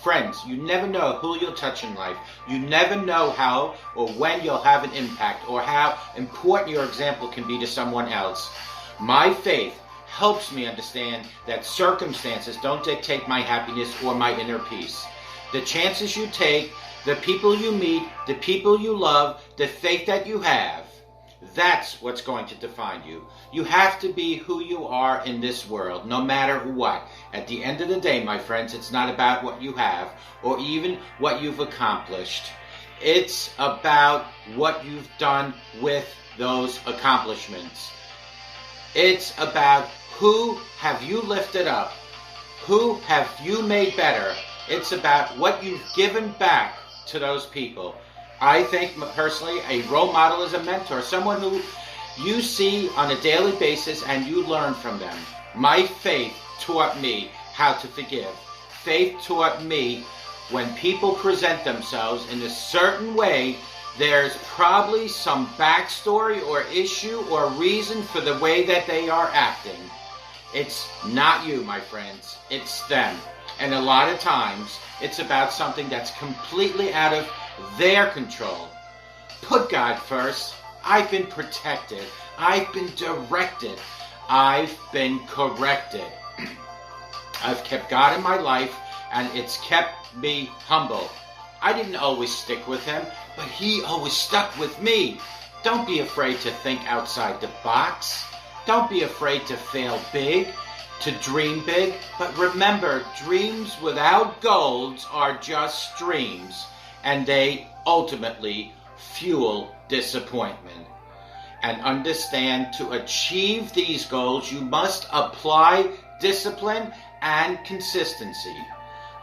Friends, you never know who you'll touch in life. You never know how or when you'll have an impact or how important your example can be to someone else. My faith helps me understand that circumstances don't dictate my happiness or my inner peace. The chances you take, the people you meet, the people you love, the faith that you have, that's what's going to define you. You have to be who you are in this world, no matter what. At the end of the day, my friends, it's not about what you have or even what you've accomplished. It's about what you've done with those accomplishments. It's about who have you lifted up, who have you made better. It's about what you've given back to those people. I think personally a role model is a mentor, someone who you see on a daily basis and you learn from them. My faith taught me how to forgive. Faith taught me when people present themselves in a certain way, there's probably some backstory or issue or reason for the way that they are acting. It's not you, my friends. It's them. And a lot of times, it's about something that's completely out of their control. Put God first. I've been protected. I've been directed. I've been corrected. I've kept God in my life, and it's kept me humble. I didn't always stick with him, but he always stuck with me. Don't be afraid to think outside the box. Don't be afraid to fail big, to dream big. But remember, dreams without goals are just dreams, and they ultimately fuel disappointment. And understand, to achieve these goals, you must apply discipline and consistency.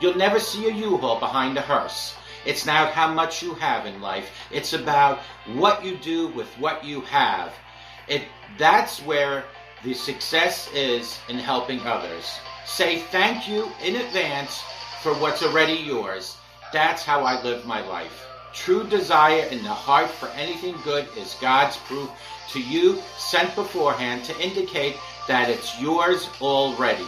You'll never see a U-Haul behind a hearse. It's not how much you have in life. It's about what you do with what you have. That's where the success is in helping others. Say thank you in advance for what's already yours. That's how I live my life. True desire in the heart for anything good is God's proof to you, sent beforehand to indicate that it's yours already.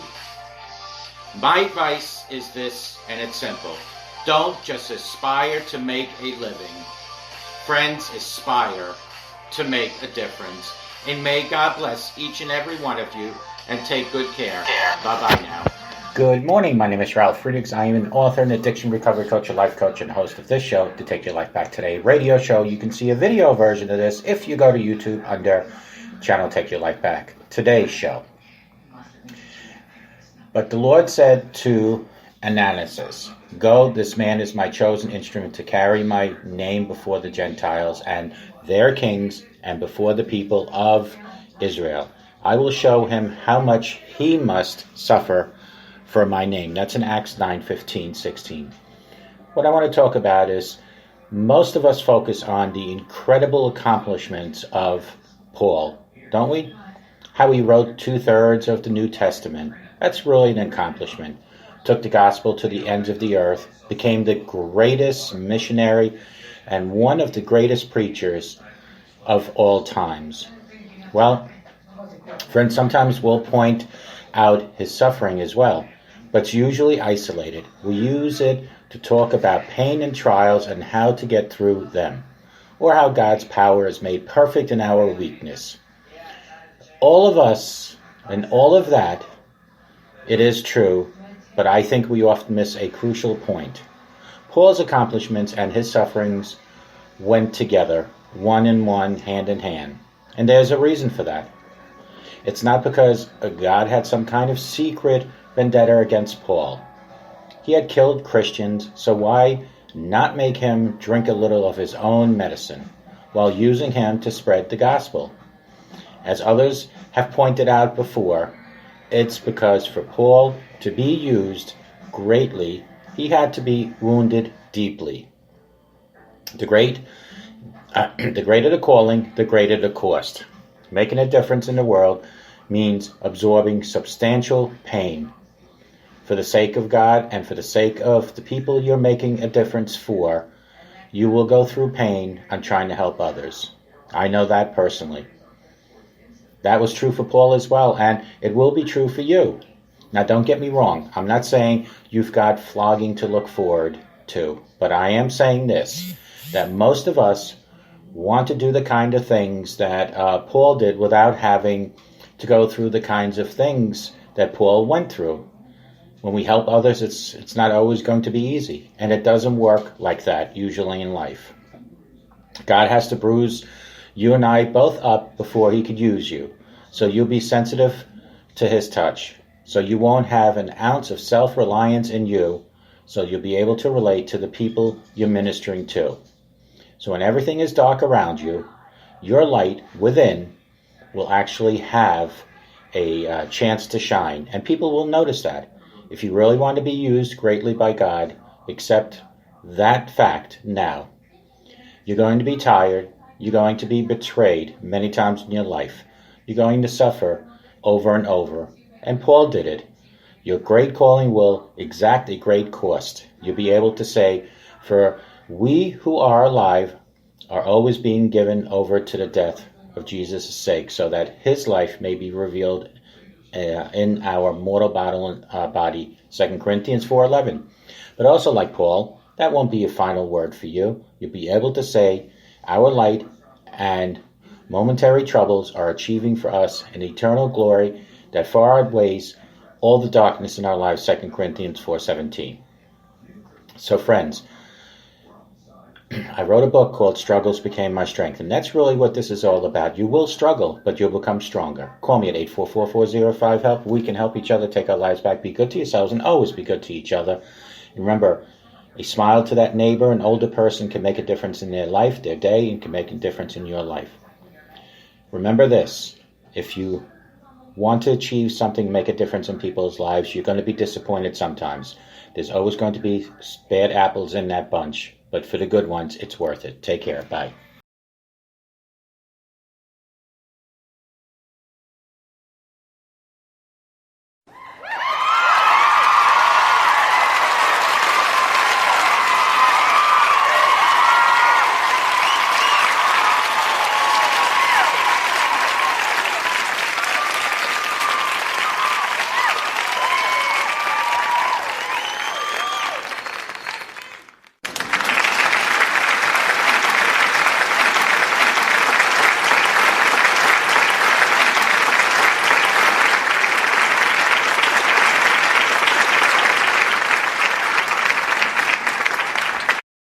My advice is this, and it's simple. Don't just aspire to make a living. Friends, aspire to make a difference. And may God bless each and every one of you, and take good care. Bye-bye now. Good morning. My name is Ralf Friedrichs. I am an author, an addiction recovery coach, a life coach, and host of this show, To Take Your Life Back Today radio show. You can see a video version of this if you go to YouTube under channel Take Your Life Back Today show. But the Lord said to Ananias, "Go, this man is my chosen instrument to carry my name before the Gentiles and their kings and before the people of Israel. I will show him how much he must suffer for my name." That's in Acts 9:15-16. What I want to talk about is, most of us focus on the incredible accomplishments of Paul, don't we? How he wrote 2/3 of the New Testament. That's really an accomplishment. Took the gospel to the ends of the earth, became the greatest missionary and one of the greatest preachers of all times. Well, friends, sometimes we'll point out his suffering as well, but it's usually isolated. We use it to talk about pain and trials and how to get through them, or how God's power is made perfect in our weakness. All of us and all of that, it is true, but I think we often miss a crucial point. Paul's accomplishments and his sufferings went together, one in one, hand in hand. And there's a reason for that. It's not because God had some kind of secret vendetta against Paul. He had killed Christians, so why not make him drink a little of his own medicine while using him to spread the gospel? As others have pointed out before, it's because for Paul to be used greatly, he had to be wounded deeply. The greater the calling, the greater the cost. Making a difference in the world means absorbing substantial pain for the sake of God and for the sake of the people you're making a difference for. You will go through pain on trying to help others. I know that personally. That was true for Paul as well, and it will be true for you. Now, don't get me wrong. I'm not saying you've got flogging to look forward to, but I am saying this, that most of us want to do the kind of things that Paul did without having to go through the kinds of things that Paul went through. When we help others, it's not always going to be easy, and it doesn't work like that usually in life. God has to bruise you and I both up before he could use you. So you'll be sensitive to his touch. So you won't have an ounce of self-reliance in you. So you'll be able to relate to the people you're ministering to. So when everything is dark around you, your light within will actually have a chance to shine. And people will notice that. If you really want to be used greatly by God, accept that fact now. You're going to be tired. You're going to be betrayed many times in your life. You're going to suffer over and over. And Paul did it. Your great calling will exact a great cost. You'll be able to say, for we who are alive are always being given over to the death of Jesus' sake, so that his life may be revealed in our mortal body, 2 Corinthians 4:11. But also like Paul, that won't be a final word for you. You'll be able to say, our light and momentary troubles are achieving for us an eternal glory that far outweighs all the darkness in our lives, 2 Corinthians 4:17. So friends, I wrote a book called Struggles Became My Strength, and that's really what this is all about. You will struggle, but you'll become stronger. Call me at 844-405-HELP. We can help each other take our lives back. Be good to yourselves and always be good to each other. And remember, a smile to that neighbor, an older person, can make a difference in their life, their day, and can make a difference in your life. Remember this, if you want to achieve something, make a difference in people's lives, you're going to be disappointed sometimes. There's always going to be bad apples in that bunch. But for the good ones, it's worth it. Take care. Bye.